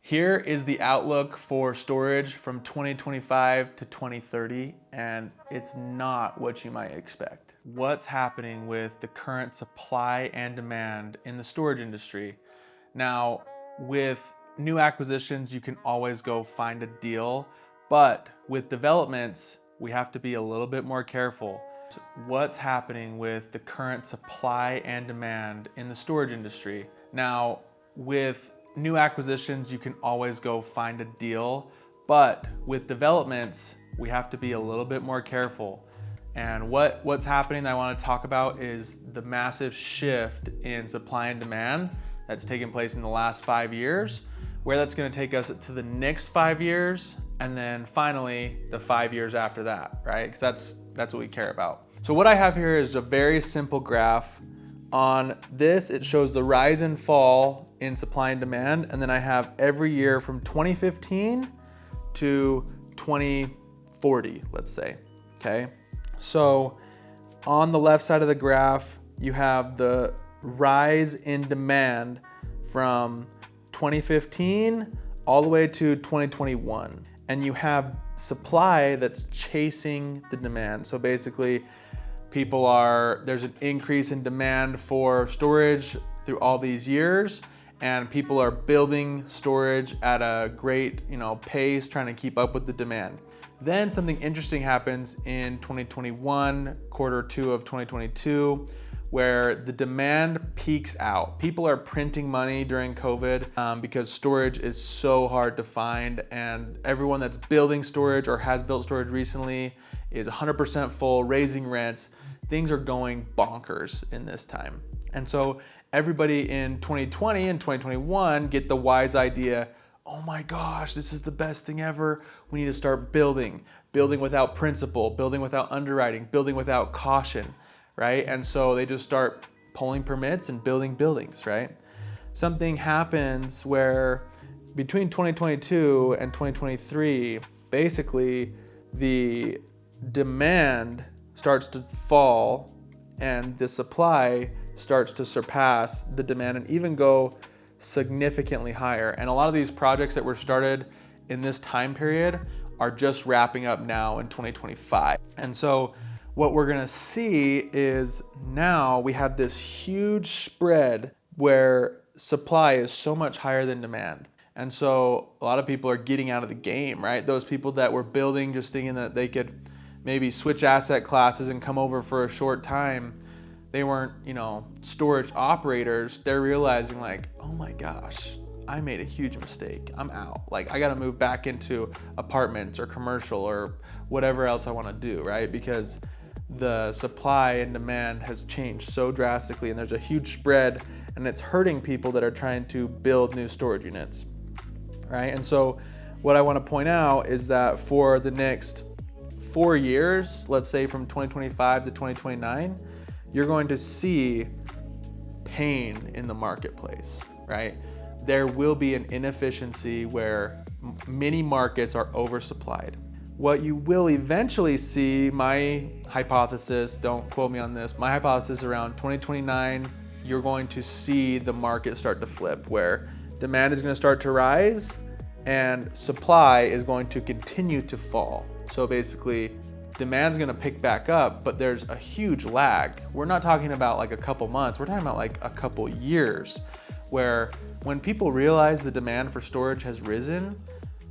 Here is the outlook for storage from 2025 to 2030, and it's not what you might expect. What's happening with the current supply and demand in the storage industry? Now, with new acquisitions, you can always go find a deal, but with developments, we have to be a little bit more careful. What's happening with the current supply and demand in the storage industry? Now, with new acquisitions, you can always go find a deal, but with developments, we have to be a little bit more careful. And what's happening that I want to talk about is the massive shift in supply and demand that's taken place in the last 5 years, where that's going to take us to the next 5 years, and then finally the 5 years after that, right? Because that's what we care about. So what I have here is a very simple graph. On this, it shows the rise and fall in supply and demand, and then I have every year from 2015 to 2040, let's say, okay? So on the left side of the graph, you have the rise in demand from 2015 all the way to 2021. And you have supply that's chasing the demand. So basically, there's an increase in demand for storage through all these years, and people are building storage at a great, pace, trying to keep up with the demand. Then something interesting happens in 2021, quarter two of 2022, where the demand peaks out. People are printing money during COVID because storage is so hard to find, and everyone that's building storage or has built storage recently is 100% full, raising rents. Things are going bonkers in this time. And so everybody in 2020 and 2021 get the wise idea, oh my gosh, this is the best thing ever. We need to start building without principle, building without underwriting, building without caution, right? And so they just start pulling permits and building buildings, right? Something happens where between 2022 and 2023, basically the demand starts to fall and the supply starts to surpass the demand and even go significantly higher. And a lot of these projects that were started in this time period are just wrapping up now in 2025. And so what we're gonna see is now we have this huge spread where supply is so much higher than demand. And so a lot of people are getting out of the game, right? Those people that were building just thinking that they could maybe switch asset classes and come over for a short time, they weren't, storage operators. They're realizing like, oh my gosh, I made a huge mistake. I'm out. Like I got to move back into apartments or commercial or whatever else I want to do, right? Because the supply and demand has changed so drastically and there's a huge spread and it's hurting people that are trying to build new storage units, right? And so what I want to point out is that for the next 4 years, let's say from 2025 to 2029, you're going to see pain in the marketplace, right? There will be an inefficiency where many markets are oversupplied. What you will eventually see, my hypothesis, don't quote me on this, my hypothesis around 2029, you're going to see the market start to flip where demand is going to start to rise and supply is going to continue to fall. So basically, demand's gonna pick back up, but there's a huge lag. We're not talking about like a couple months, we're talking about like a couple years, where when people realize the demand for storage has risen,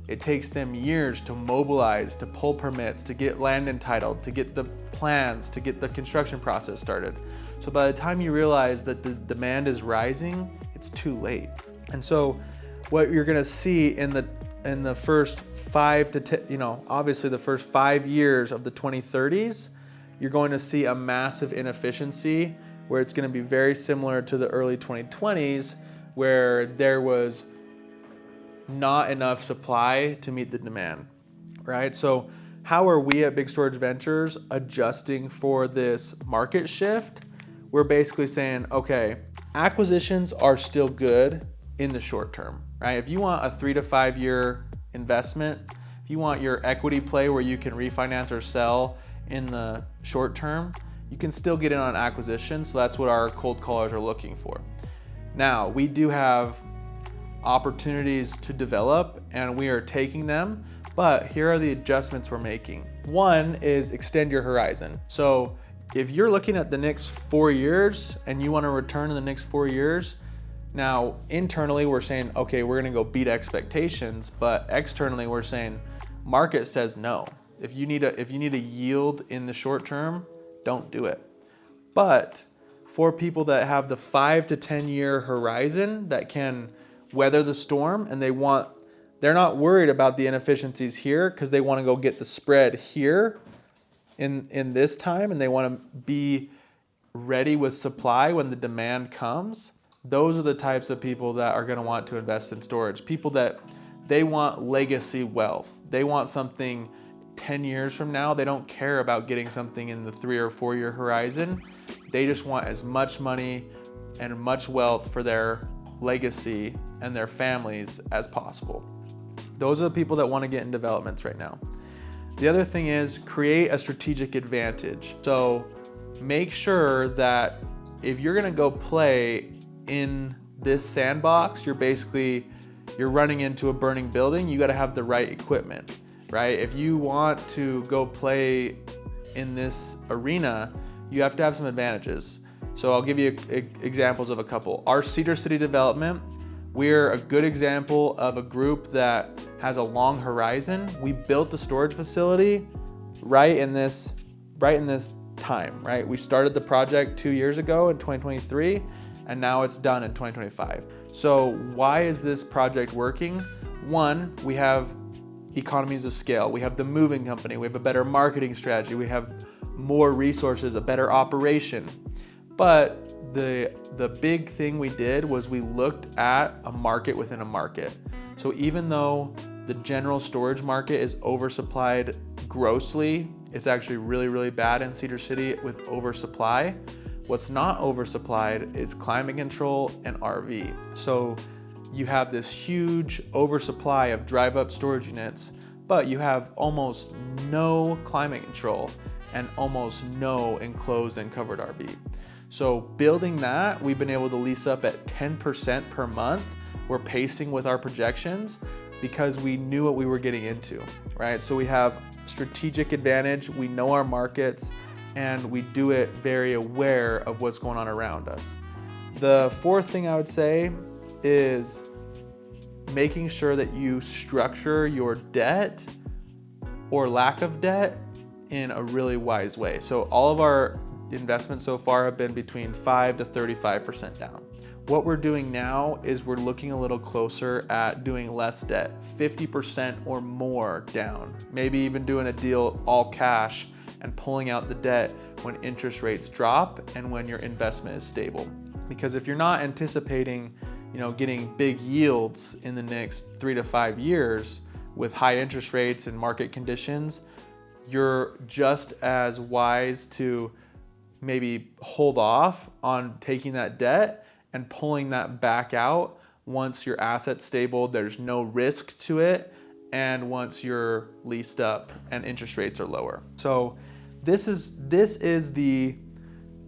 it takes them years to mobilize, to pull permits, to get land entitled, to get the plans, to get the construction process started. So by the time you realize that the demand is rising, it's too late. And so what you're gonna see in the first 5 to 10, obviously the first 5 years of the 2030s, you're going to see a massive inefficiency where it's going to be very similar to the early 2020s where there was not enough supply to meet the demand, right? So how are we at Big Storage Ventures adjusting for this market shift? We're basically saying, okay, acquisitions are still good in the short term, right? If you want a 3 to 5 year investment, if you want your equity play where you can refinance or sell in the short term, you can still get in on acquisition. So that's what our cold callers are looking for. Now, we do have opportunities to develop and we are taking them, but here are the adjustments we're making. One is extend your horizon. So if you're looking at the next 4 years and you want to return in the next 4 years, now internally we're saying, okay, we're gonna go beat expectations, but externally we're saying, market says no. If you need a yield in the short term, don't do it. But for people that have the 5 to 10 year horizon that can weather the storm and they're not worried about the inefficiencies here because they want to go get the spread here in this time and they want to be ready with supply when the demand comes. Those are the types of people that are going to want to invest in storage. People that they want legacy wealth. They want something 10 years from now. They don't care about getting something in the 3 or 4 year horizon. They just want as much money and much wealth for their legacy and their families as possible. Those are the people that want to get in developments right now. The other thing is create a strategic advantage. So make sure that if you're going to go play in this sandbox, you're running into a burning building. You got to have the right equipment, right? If you want to go play in this arena, you have to have some advantages. So I'll give you examples of a couple. Our Cedar City development, we're a good example of a group that has a long horizon. We built the storage facility right in this time, right? We started the project 2 years ago in 2023, and now it's done in 2025. So why is this project working? One, we have economies of scale. We have the moving company. We have a better marketing strategy. We have more resources, a better operation. But the big thing we did was we looked at a market within a market. So even though the general storage market is oversupplied grossly, it's actually really, really bad in Cedar City with oversupply. What's not oversupplied is climate control and RV. So you have this huge oversupply of drive-up storage units, but you have almost no climate control and almost no enclosed and covered RV. So building that, we've been able to lease up at 10% per month. We're pacing with our projections because we knew what we were getting into, right? So we have strategic advantage, we know our markets, and we do it very aware of what's going on around us. The fourth thing I would say is making sure that you structure your debt or lack of debt in a really wise way. So all of our investments so far have been between 5 to 35% down. What we're doing now is we're looking a little closer at doing less debt, 50% or more down, maybe even doing a deal all cash and pulling out the debt when interest rates drop and when your investment is stable. Because if you're not anticipating, getting big yields in the next 3 to 5 years with high interest rates and market conditions, you're just as wise to maybe hold off on taking that debt and pulling that back out once your asset's stable, there's no risk to it, and once you're leased up and interest rates are lower. So this is the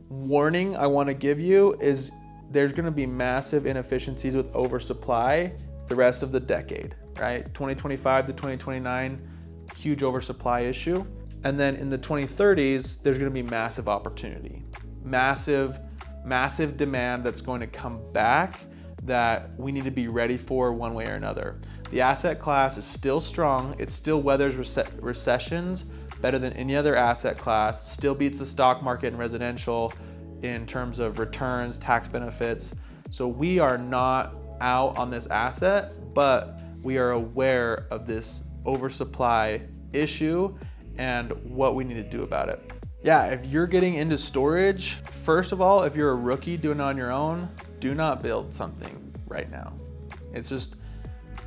warning I want to give you, is there's going to be massive inefficiencies with oversupply the rest of the decade, right? 2025 to 2029, huge oversupply issue. And then in the 2030s, there's going to be massive opportunity, massive demand that's going to come back that we need to be ready for one way or another. The asset class is still strong. It still weathers recessions better than any other asset class, still beats the stock market and residential in terms of returns, tax benefits. So we are not out on this asset, but we are aware of this oversupply issue and what we need to do about it. Yeah, if you're getting into storage, first of all, if you're a rookie doing it on your own, do not build something right now. It's just,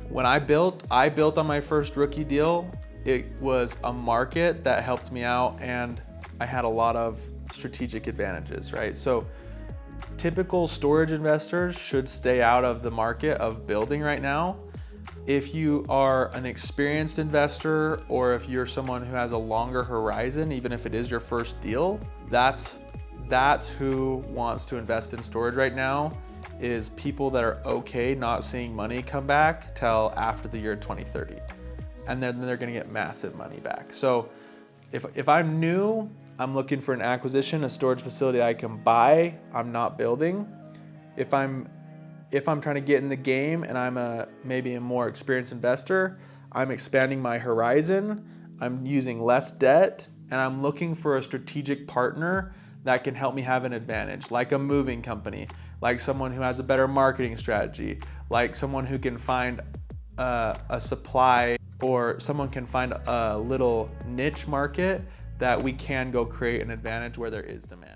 when I built on my first rookie deal, it was a market that helped me out and I had a lot of strategic advantages, right? So typical storage investors should stay out of the market of building right now. If you are an experienced investor or if you're someone who has a longer horizon, even if it is your first deal, that's who wants to invest in storage right now. is people that are okay not seeing money come back till after the year 2030. And then they're gonna get massive money back. So if I'm new, I'm looking for an acquisition, a storage facility I can buy, I'm not building. If I'm trying to get in the game and I'm maybe a more experienced investor, I'm expanding my horizon, I'm using less debt, and I'm looking for a strategic partner that can help me have an advantage, like a moving company, like someone who has a better marketing strategy, like someone who can find a supply, or someone can find a little niche market that we can go create an advantage where there is demand.